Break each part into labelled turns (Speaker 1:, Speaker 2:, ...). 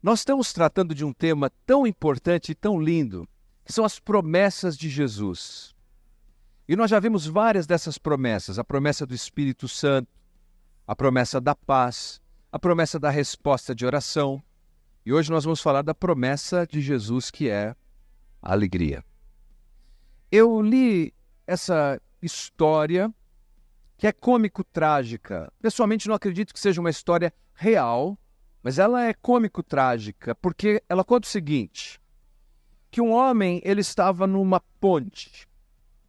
Speaker 1: Nós estamos tratando de um tema tão importante e tão lindo, que são as promessas de Jesus. E nós já vimos várias dessas promessas, a promessa do Espírito Santo, a promessa da paz, a promessa da resposta de oração. E hoje nós vamos falar da promessa de Jesus, que é a alegria. Eu li essa história, que é cômico-trágica. Pessoalmente não acredito que seja uma história real, mas ela é cômico-trágica, porque ela conta o seguinte, que um homem ele estava numa ponte,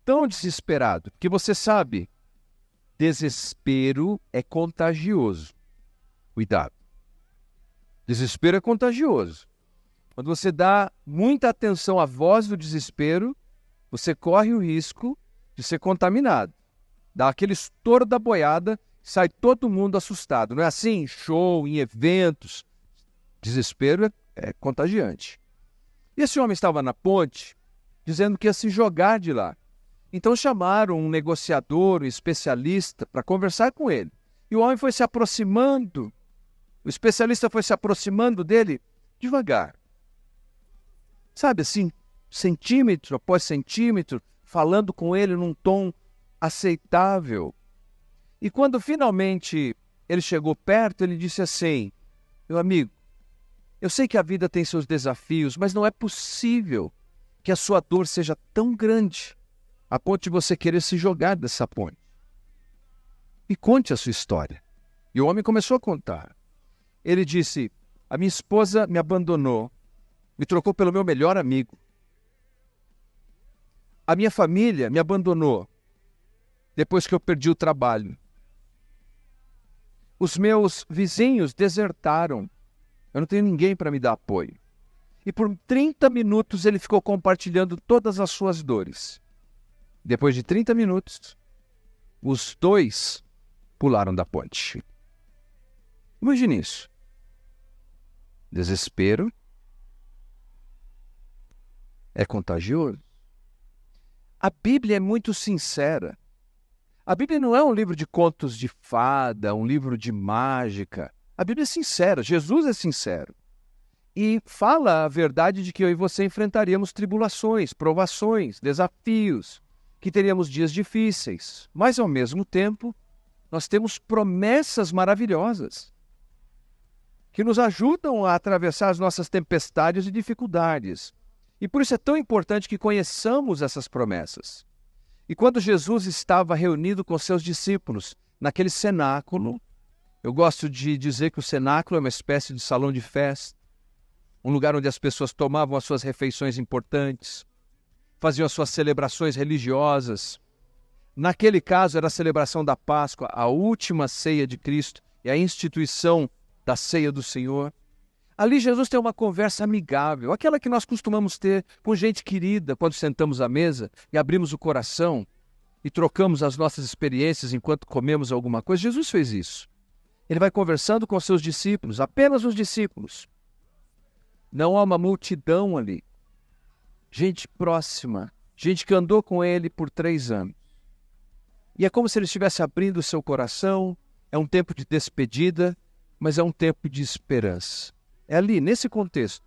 Speaker 1: tão desesperado, que você sabe, desespero é contagioso. Cuidado. Desespero é contagioso. Quando você dá muita atenção à voz do desespero, você corre o risco de ser contaminado. Dá aquele estouro da boiada, sai todo mundo assustado. Não é assim? Show, em eventos. Desespero é contagiante. E esse homem estava na ponte, dizendo que ia se jogar de lá. Então chamaram um negociador, um especialista, para conversar com ele. E o homem foi se aproximando, o especialista foi se aproximando dele devagar. Sabe assim, centímetro após centímetro, falando com ele num tom aceitável. E quando finalmente ele chegou perto, ele disse assim: meu amigo, eu sei que a vida tem seus desafios, mas não é possível que a sua dor seja tão grande a ponto de você querer se jogar dessa ponte. E conte a sua história. E o homem começou a contar. Ele disse: a minha esposa me abandonou, me trocou pelo meu melhor amigo. A minha família me abandonou depois que eu perdi o trabalho. Os meus vizinhos desertaram. Eu não tenho ninguém para me dar apoio. E por 30 minutos ele ficou compartilhando todas as suas dores. Depois de 30 minutos, os dois pularam da ponte. Imagine isso. Desespero é contagioso. A Bíblia é muito sincera. A Bíblia não é um livro de contos de fada, um livro de mágica. A Bíblia é sincera, Jesus é sincero. E fala a verdade de que eu e você enfrentaríamos tribulações, provações, desafios, que teríamos dias difíceis. Mas, ao mesmo tempo, nós temos promessas maravilhosas que nos ajudam a atravessar as nossas tempestades e dificuldades. E por isso é tão importante que conheçamos essas promessas. E quando Jesus estava reunido com seus discípulos naquele cenáculo, eu gosto de dizer que o cenáculo é uma espécie de salão de festa, um lugar onde as pessoas tomavam as suas refeições importantes, faziam as suas celebrações religiosas. Naquele caso era a celebração da Páscoa, a última ceia de Cristo e a instituição da ceia do Senhor. Ali Jesus tem uma conversa amigável, aquela que nós costumamos ter com gente querida quando sentamos à mesa e abrimos o coração e trocamos as nossas experiências enquanto comemos alguma coisa. Jesus fez isso. Ele vai conversando com seus discípulos, apenas os discípulos. Não há uma multidão ali. Gente próxima, gente que andou com ele por 3 anos. E é como se ele estivesse abrindo o seu coração. É um tempo de despedida, mas é um tempo de esperança. É ali, nesse contexto,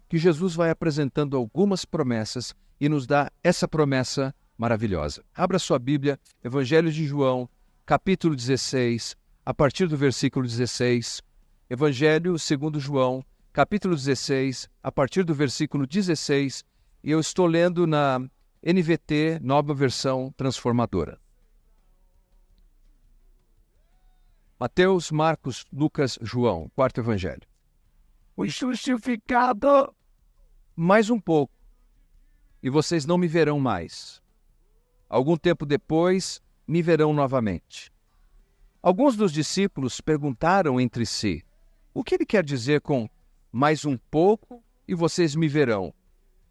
Speaker 1: que Jesus vai apresentando algumas promessas e nos dá essa promessa maravilhosa. Abra sua Bíblia, Evangelho de João, capítulo 16, a partir do versículo 16. Evangelho segundo João, capítulo 16, a partir do versículo 16. E eu estou lendo na NVT, nova versão transformadora. Mateus, Marcos, Lucas, João, quarto evangelho. O justificado, mais um pouco, e vocês não me verão mais. Algum tempo depois, me verão novamente. Alguns dos discípulos perguntaram entre si: o que ele quer dizer com mais um pouco e vocês me verão?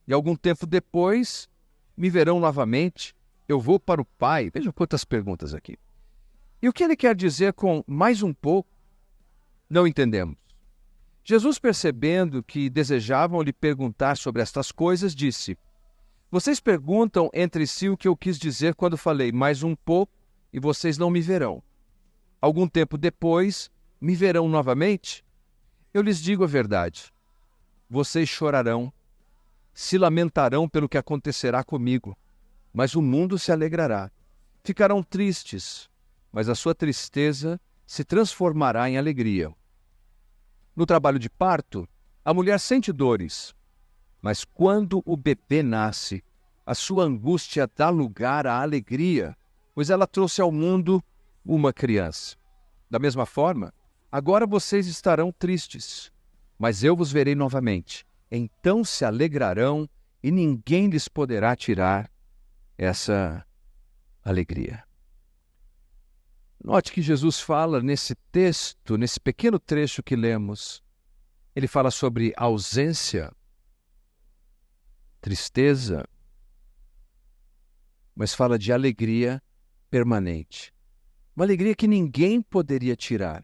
Speaker 1: E algum tempo depois, me verão novamente. Eu vou para o Pai. Vejam quantas perguntas aqui. E o que ele quer dizer com mais um pouco? Não entendemos. Jesus, percebendo que desejavam lhe perguntar sobre estas coisas, disse: vocês perguntam entre si o que eu quis dizer quando falei mais um pouco e vocês não me verão. Algum tempo depois, me verão novamente? Eu lhes digo a verdade. vocês chorarão, se lamentarão pelo que acontecerá comigo, mas o mundo se alegrará. Ficarão tristes, mas a sua tristeza se transformará em alegria. No trabalho de parto, a mulher sente dores, mas quando o bebê nasce, a sua angústia dá lugar à alegria, pois ela trouxe ao mundo uma criança. Da mesma forma, agora vocês estarão tristes, mas eu vos verei novamente. Então se alegrarão e ninguém lhes poderá tirar essa alegria. Note que Jesus fala nesse texto, nesse pequeno trecho que lemos, ele fala sobre ausência, tristeza, mas fala de alegria permanente. Uma alegria que ninguém poderia tirar.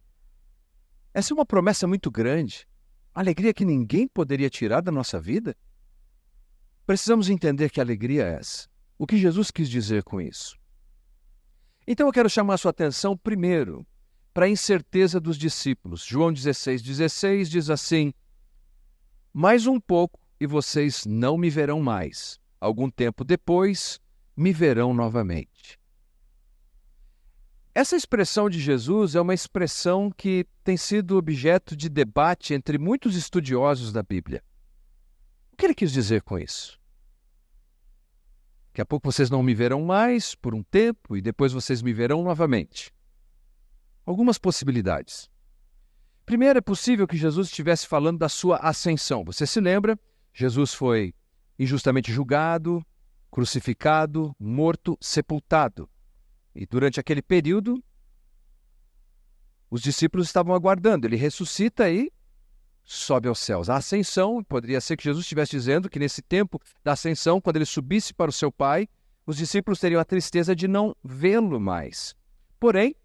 Speaker 1: Essa é uma promessa muito grande. Alegria que ninguém poderia tirar da nossa vida. Precisamos entender que alegria é essa. O que Jesus quis dizer com isso? Então eu quero chamar a sua atenção primeiro para a incerteza dos discípulos. João 16:16 diz assim: mais um pouco e vocês não me verão mais. Algum tempo depois me verão novamente. Essa expressão de Jesus é uma expressão que tem sido objeto de debate entre muitos estudiosos da Bíblia. O que ele quis dizer com isso? Daqui a pouco vocês não me verão mais por um tempo e depois vocês me verão novamente. Algumas possibilidades. Primeiro, é possível que Jesus estivesse falando da sua ascensão. Você se lembra? Jesus foi injustamente julgado, crucificado, morto, sepultado. E durante aquele período, os discípulos estavam aguardando. Ele ressuscita e sobe aos céus. A ascensão, poderia ser que Jesus estivesse dizendo que nesse tempo da ascensão, quando ele subisse para o seu Pai, os discípulos teriam a tristeza de não vê-lo mais. Porém,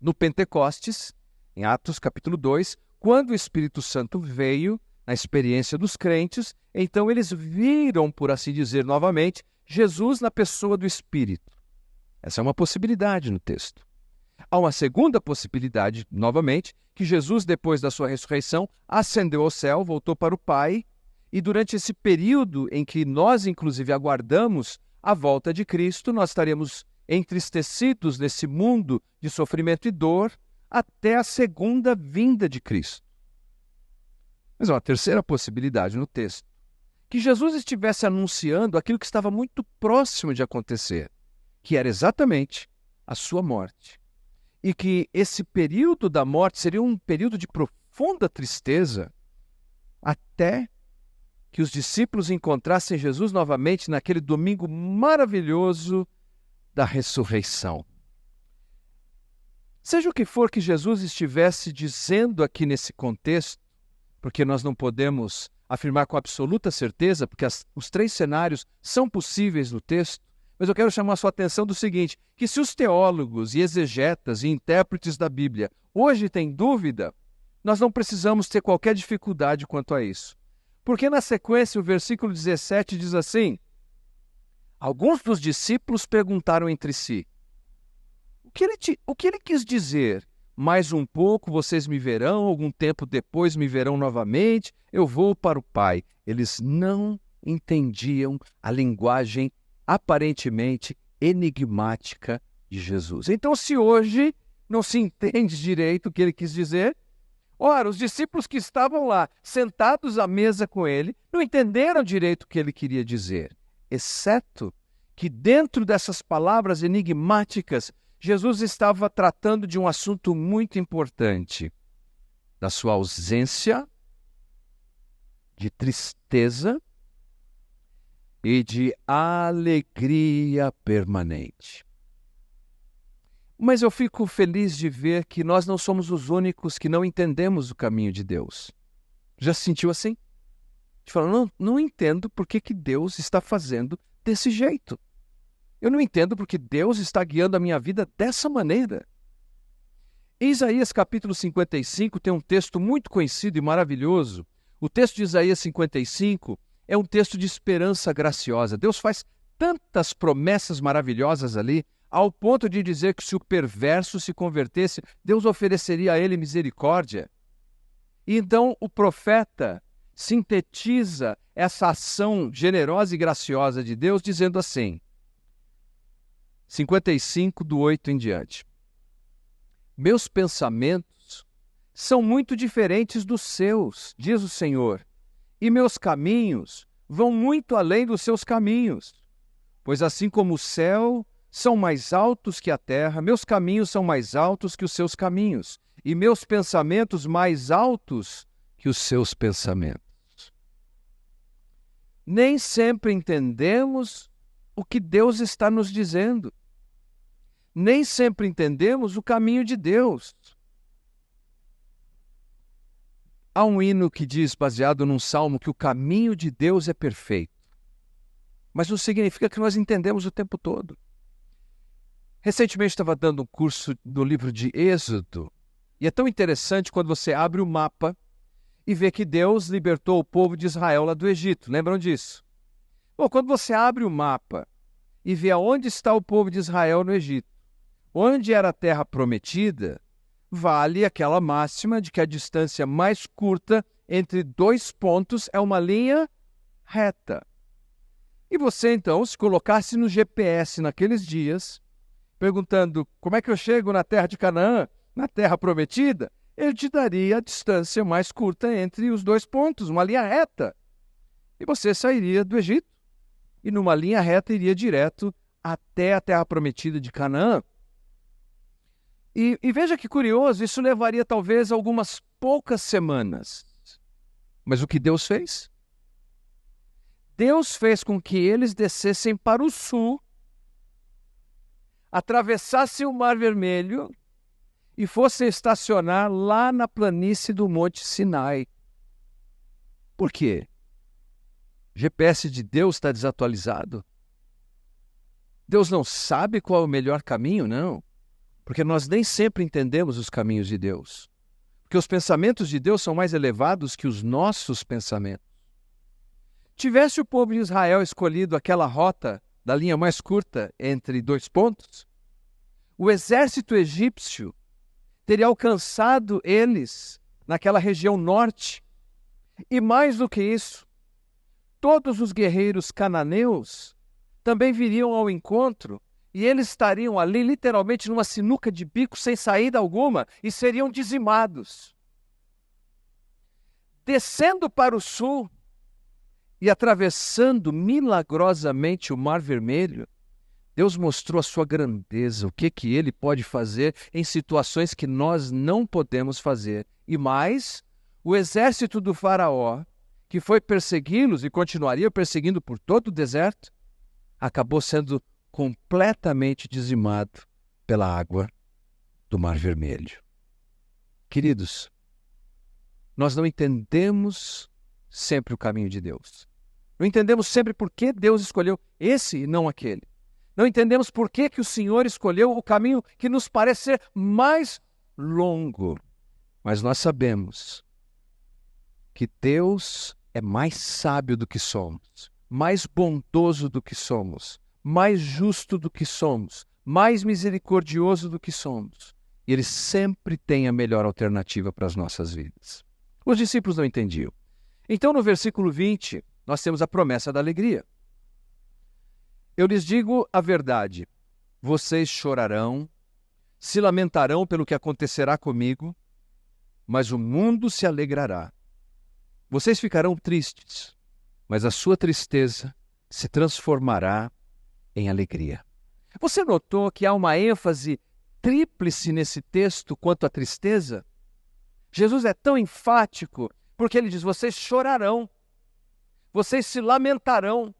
Speaker 1: no Pentecostes, em Atos capítulo 2, quando o Espírito Santo veio na experiência dos crentes, então eles viram, por assim dizer novamente, Jesus na pessoa do Espírito. Essa é uma possibilidade no texto. Há uma segunda possibilidade, novamente, que Jesus, depois da sua ressurreição, ascendeu ao céu, voltou para o Pai, e durante esse período em que nós, inclusive, aguardamos a volta de Cristo, nós estaremos entristecidos nesse mundo de sofrimento e dor até a segunda vinda de Cristo. Mas há uma terceira possibilidade no texto, que Jesus estivesse anunciando aquilo que estava muito próximo de acontecer, que era exatamente a sua morte. E que esse período da morte seria um período de profunda tristeza até que os discípulos encontrassem Jesus novamente naquele domingo maravilhoso da ressurreição. Seja o que for que Jesus estivesse dizendo aqui nesse contexto, porque nós não podemos afirmar com absoluta certeza, porque os três cenários são possíveis no texto, mas eu quero chamar a sua atenção do seguinte, que se os teólogos e exegetas e intérpretes da Bíblia hoje têm dúvida, nós não precisamos ter qualquer dificuldade quanto a isso. Porque na sequência o versículo 17 diz assim: alguns dos discípulos perguntaram entre si, o que ele quis dizer? Mais um pouco vocês me verão, algum tempo depois me verão novamente, eu vou para o Pai. Eles não entendiam a linguagem aparentemente enigmática de Jesus. Então, se hoje não se entende direito o que ele quis dizer, ora, os discípulos que estavam lá, sentados à mesa com ele, não entenderam direito o que ele queria dizer, exceto que dentro dessas palavras enigmáticas, Jesus estava tratando de um assunto muito importante, da sua ausência, de tristeza e de alegria permanente. Mas eu fico feliz de ver que nós não somos os únicos que não entendemos o caminho de Deus. Já se sentiu assim? De falar, não entendo por que Deus está fazendo desse jeito. Eu não entendo porque Deus está guiando a minha vida dessa maneira. Em Isaías capítulo 55 tem um texto muito conhecido e maravilhoso. O texto de Isaías 55 é um texto de esperança graciosa. Deus faz tantas promessas maravilhosas ali, ao ponto de dizer que se o perverso se convertesse, Deus ofereceria a ele misericórdia. E então o profeta sintetiza essa ação generosa e graciosa de Deus dizendo assim, 55, do 8 em diante. Meus pensamentos são muito diferentes dos seus, diz o Senhor, e meus caminhos vão muito além dos seus caminhos. Pois assim como o céu são mais altos que a terra, meus caminhos são mais altos que os seus caminhos, e meus pensamentos mais altos que os seus pensamentos. Nem sempre entendemos o que Deus está nos dizendo. Nem sempre entendemos o caminho de Deus. Há um hino que diz, baseado num salmo, que o caminho de Deus é perfeito. Mas não significa que nós entendemos o tempo todo. Recentemente estava dando um curso do livro de Êxodo, e é tão interessante quando você abre o mapa e vê que Deus libertou o povo de Israel lá do Egito. Lembram disso? Bom, quando você abre o mapa e vê aonde está o povo de Israel no Egito, onde era a terra prometida, vale aquela máxima de que a distância mais curta entre dois pontos é uma linha reta. E você, então, se colocasse no GPS naqueles dias, perguntando como é que eu chego na terra de Canaã, na terra prometida, ele te daria a distância mais curta entre os dois pontos, uma linha reta. E você sairia do Egito e numa linha reta iria direto até a terra prometida de Canaã. E veja que curioso, isso levaria talvez algumas poucas semanas. Mas o que Deus fez? Deus fez com que eles descessem para o sul, atravessassem o Mar Vermelho e fossem estacionar lá na planície do Monte Sinai. Por quê? O GPS de Deus está desatualizado? Deus não sabe qual é o melhor caminho? Não. Porque nós nem sempre entendemos os caminhos de Deus. Porque os pensamentos de Deus são mais elevados que os nossos pensamentos. Tivesse o povo de Israel escolhido aquela rota da linha mais curta entre dois pontos, o exército egípcio teria alcançado eles naquela região norte. E mais do que isso, todos os guerreiros cananeus também viriam ao encontro e eles estariam ali literalmente numa sinuca de bico sem saída alguma e seriam dizimados. Descendo para o sul e atravessando milagrosamente o Mar Vermelho, Deus mostrou a sua grandeza, o que ele pode fazer em situações que nós não podemos fazer. E mais, o exército do faraó, que foi persegui-los e continuaria perseguindo por todo o deserto, acabou sendo completamente dizimado pela água do Mar Vermelho. Queridos, nós não entendemos sempre o caminho de Deus. Não entendemos sempre por que Deus escolheu esse e não aquele. Não entendemos por que o Senhor escolheu o caminho que nos parece ser mais longo. Mas nós sabemos que Deus é mais sábio do que somos, mais bondoso do que somos, mais justo do que somos, mais misericordioso do que somos. E Ele sempre tem a melhor alternativa para as nossas vidas. Os discípulos não entendiam. Então, no versículo 20, nós temos a promessa da alegria. Eu lhes digo a verdade, vocês chorarão, se lamentarão pelo que acontecerá comigo, mas o mundo se alegrará. Vocês ficarão tristes, mas a sua tristeza se transformará em alegria. Você notou que há uma ênfase tríplice nesse texto quanto à tristeza? Jesus é tão enfático porque ele diz, vocês chorarão, vocês se lamentarão,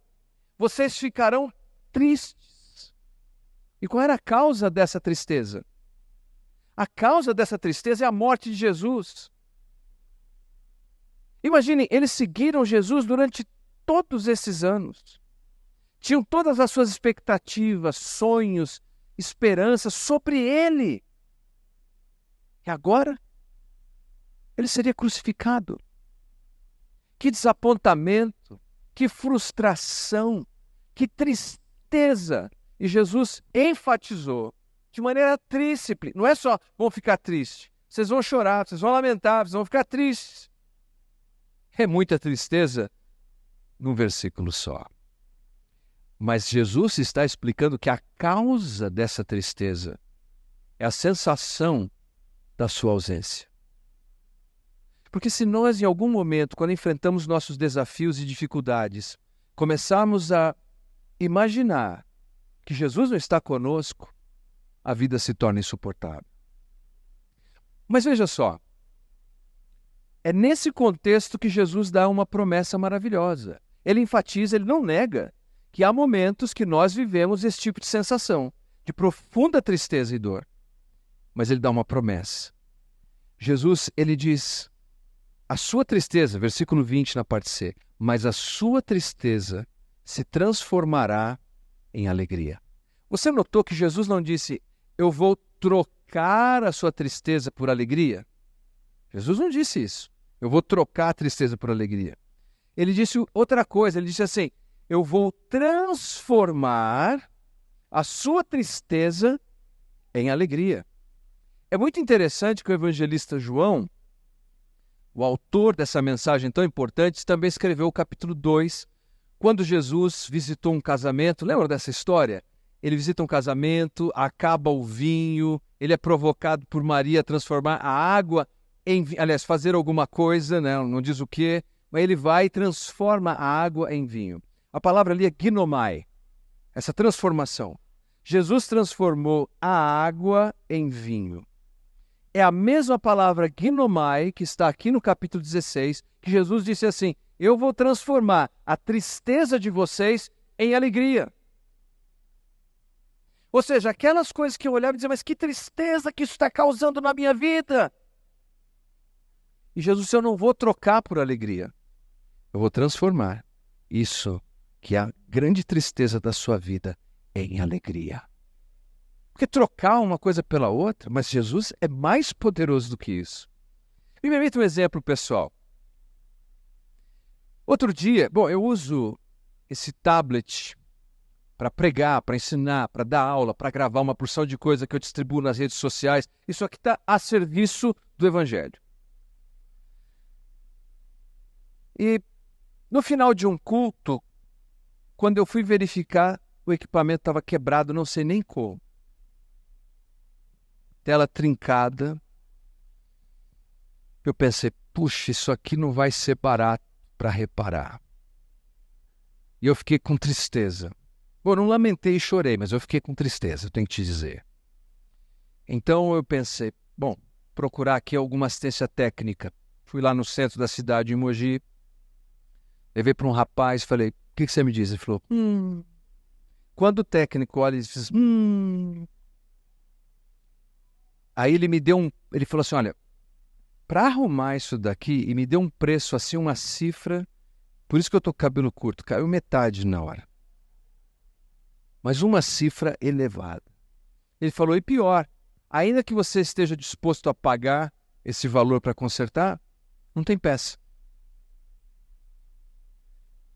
Speaker 1: vocês ficarão tristes. E qual era a causa dessa tristeza? A causa dessa tristeza é a morte de Jesus. Imaginem, eles seguiram Jesus durante todos esses anos. Tinham todas as suas expectativas, sonhos, esperanças sobre Ele. E agora, Ele seria crucificado. Que desapontamento, que frustração, que tristeza. E Jesus enfatizou de maneira tríplice. Não é só vão ficar tristes. Vocês vão chorar, vocês vão lamentar, vocês vão ficar tristes. É muita tristeza num versículo só. Mas Jesus está explicando que a causa dessa tristeza é a sensação da sua ausência. Porque se nós, em algum momento, quando enfrentamos nossos desafios e dificuldades, começarmos a imaginar que Jesus não está conosco, a vida se torna insuportável. Mas veja só, é nesse contexto que Jesus dá uma promessa maravilhosa. Ele enfatiza, ele não nega, que há momentos que nós vivemos esse tipo de sensação, de profunda tristeza e dor. Mas ele dá uma promessa. Jesus, ele diz, a sua tristeza, versículo 20 na parte C, mas a sua tristeza se transformará em alegria. Você notou que Jesus não disse, eu vou trocar a sua tristeza por alegria? Jesus não disse isso. Eu vou trocar a tristeza por alegria. Ele disse outra coisa, ele disse assim, eu vou transformar a sua tristeza em alegria. É muito interessante que o evangelista João, o autor dessa mensagem tão importante, também escreveu o capítulo 2, quando Jesus visitou um casamento. Lembra dessa história? Ele visita um casamento, acaba o vinho, ele é provocado por Maria a transformar a água em vinho, aliás, fazer alguma coisa, né? Não diz o quê, mas ele vai e transforma a água em vinho. A palavra ali é ginomai, essa transformação. Jesus transformou a água em vinho. É a mesma palavra ginomai que está aqui no capítulo 16, que Jesus disse assim, eu vou transformar a tristeza de vocês em alegria. Ou seja, aquelas coisas que eu olhava e dizia, mas que tristeza que isso está causando na minha vida. E Jesus disse, eu não vou trocar por alegria. Eu vou transformar isso, que é a grande tristeza da sua vida, em alegria. Porque trocar uma coisa pela outra, mas Jesus é mais poderoso do que isso. Me permita um exemplo pessoal. Outro dia, eu uso esse tablet para pregar, para ensinar, para dar aula, para gravar uma porção de coisa que eu distribuo nas redes sociais. Isso aqui está a serviço do Evangelho. E no final de um culto, quando eu fui verificar, o equipamento estava quebrado, não sei nem como. Tela trincada. Eu pensei, puxa, isso aqui não vai ser barato para reparar. E eu fiquei com tristeza. Não lamentei e chorei, mas eu fiquei com tristeza, eu tenho que te dizer. Então eu pensei, procurar aqui alguma assistência técnica. Fui lá no centro da cidade, em Mogi, levei para um rapaz, falei, o que você me diz? Ele falou, Quando o técnico olha, ele diz, Aí ele falou assim, olha, para arrumar isso daqui, e me deu um preço assim, uma cifra, por isso que eu estou com cabelo curto, caiu metade na hora. Mas uma cifra elevada. Ele falou, e pior, ainda que você esteja disposto a pagar esse valor para consertar, não tem peça.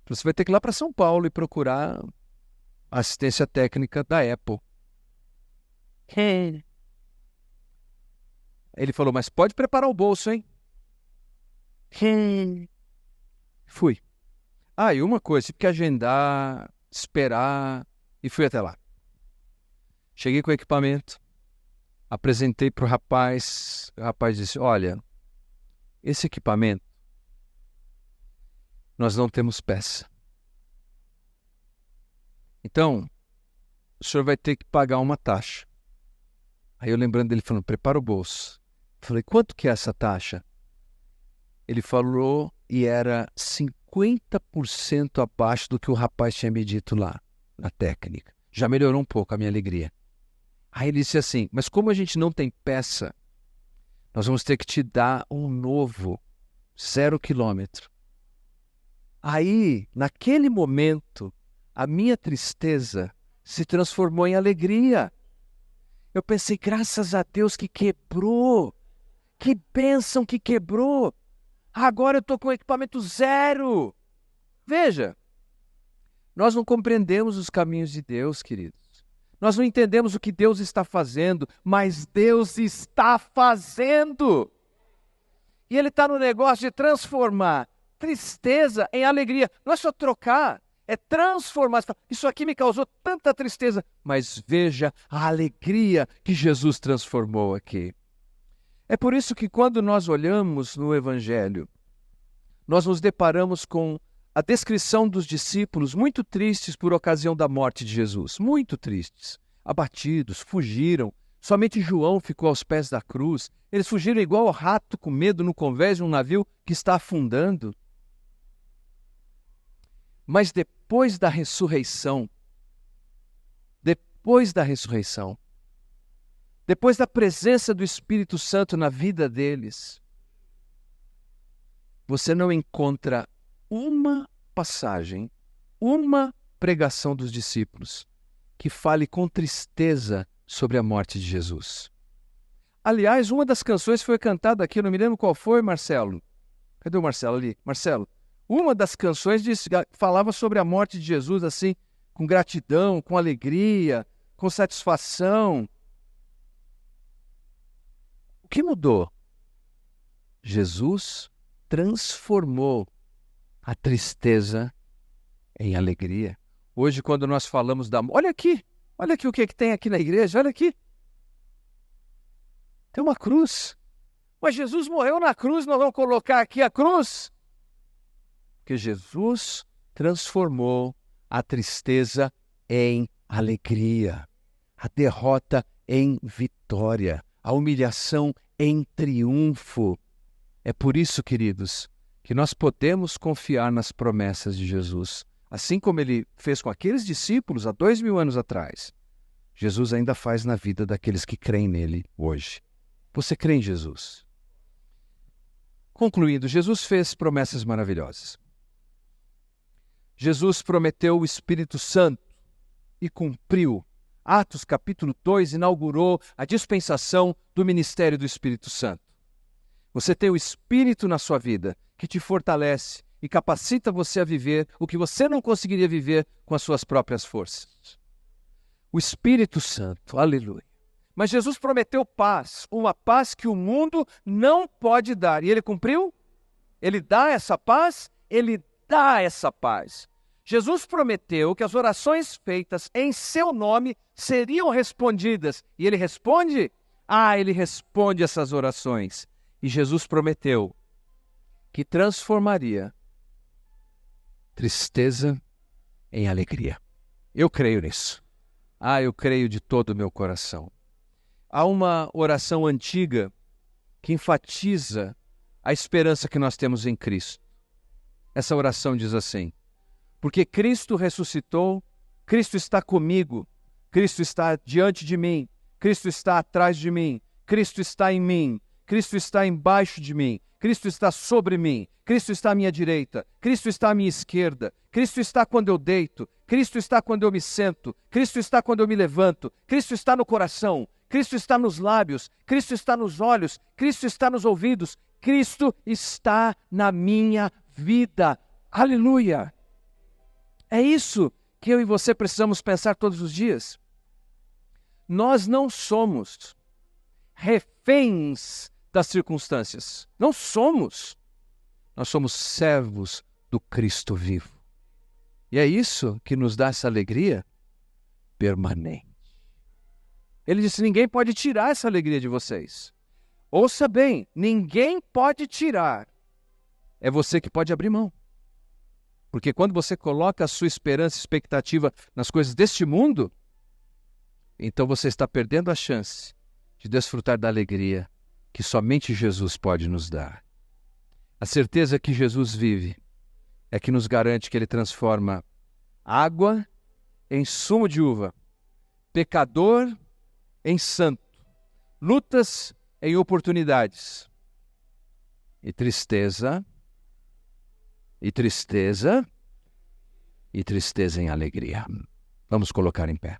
Speaker 1: Você vai ter que ir lá para São Paulo e procurar a assistência técnica da Apple. Ele falou, mas pode preparar o bolso, hein? Fui. E uma coisa, tive que agendar, esperar, e fui até lá. Cheguei com o equipamento, apresentei para o rapaz disse, olha, esse equipamento, nós não temos peça. Então, o senhor vai ter que pagar uma taxa. Aí eu lembrando dele falando, prepara o bolso. Falei, quanto que é essa taxa? Ele falou e era 50% abaixo do que o rapaz tinha me dito lá, na técnica. Já melhorou um pouco a minha alegria. Aí ele disse assim, mas como a gente não tem peça, nós vamos ter que te dar um novo, 0 quilômetro. Aí, naquele momento, a minha tristeza se transformou em alegria. Eu pensei, graças a Deus que quebrou. Que bênção que quebrou. Agora eu estou com equipamento 0. Veja, nós não compreendemos os caminhos de Deus, queridos. Nós não entendemos o que Deus está fazendo, mas Deus está fazendo. E Ele está no negócio de transformar tristeza em alegria. Não é só trocar, é transformar. Isso aqui me causou tanta tristeza, mas veja a alegria que Jesus transformou aqui. É por isso que quando nós olhamos no Evangelho, nós nos deparamos com a descrição dos discípulos muito tristes por ocasião da morte de Jesus. Muito tristes, abatidos, fugiram. Somente João ficou aos pés da cruz. Eles fugiram igual ao rato com medo no convés de um navio que está afundando. Mas depois da ressurreição, depois da presença do Espírito Santo na vida deles, você não encontra uma passagem, uma pregação dos discípulos que fale com tristeza sobre a morte de Jesus. Aliás, uma das canções foi cantada aqui, eu não me lembro qual foi, Marcelo. Cadê o Marcelo ali? Marcelo, uma das canções falava sobre a morte de Jesus assim, com gratidão, com alegria, com satisfação. O que mudou? Jesus transformou a tristeza em alegria. Hoje, quando nós falamos da... Olha aqui o que tem aqui na igreja, olha aqui. Tem uma cruz. Mas Jesus morreu na cruz, nós vamos colocar aqui a cruz? Porque Jesus transformou a tristeza em alegria, a derrota em vitória, a humilhação em triunfo. É por isso, queridos, que nós podemos confiar nas promessas de Jesus. Assim como ele fez com aqueles discípulos há 2000 anos atrás, Jesus ainda faz na vida daqueles que creem nele hoje. Você crê em Jesus? Concluindo, Jesus fez promessas maravilhosas. Jesus prometeu o Espírito Santo e cumpriu. Atos capítulo 2 inaugurou a dispensação do ministério do Espírito Santo. Você tem o Espírito na sua vida que te fortalece e capacita você a viver o que você não conseguiria viver com as suas próprias forças. O Espírito Santo, aleluia. Mas Jesus prometeu paz, uma paz que o mundo não pode dar. E ele cumpriu? Ele dá essa paz? Ele dá essa paz. Jesus prometeu que as orações feitas em seu nome seriam respondidas. E ele responde? Ele responde essas orações. E Jesus prometeu que transformaria tristeza em alegria. Eu creio nisso. Eu creio de todo o meu coração. Há uma oração antiga que enfatiza a esperança que nós temos em Cristo. Essa oração diz assim: porque Cristo ressuscitou, Cristo está comigo, Cristo está diante de mim, Cristo está atrás de mim, Cristo está em mim, Cristo está embaixo de mim, Cristo está sobre mim, Cristo está à minha direita, Cristo está à minha esquerda, Cristo está quando eu deito, Cristo está quando eu me sento, Cristo está quando eu me levanto, Cristo está no coração, Cristo está nos lábios, Cristo está nos olhos, Cristo está nos ouvidos, Cristo está na minha vida. Aleluia! É isso que eu e você precisamos pensar todos os dias. Nós não somos reféns das circunstâncias. Não somos. Nós somos servos do Cristo vivo. E é isso que nos dá essa alegria permanente. Ele disse: ninguém pode tirar essa alegria de vocês. Ouça bem, ninguém pode tirar. É você que pode abrir mão. Porque quando você coloca a sua esperança e expectativa nas coisas deste mundo, então você está perdendo a chance de desfrutar da alegria que somente Jesus pode nos dar. A certeza que Jesus vive é que nos garante que Ele transforma água em sumo de uva, pecador em santo, lutas em oportunidades, e tristeza em alegria. Vamos colocar em pé.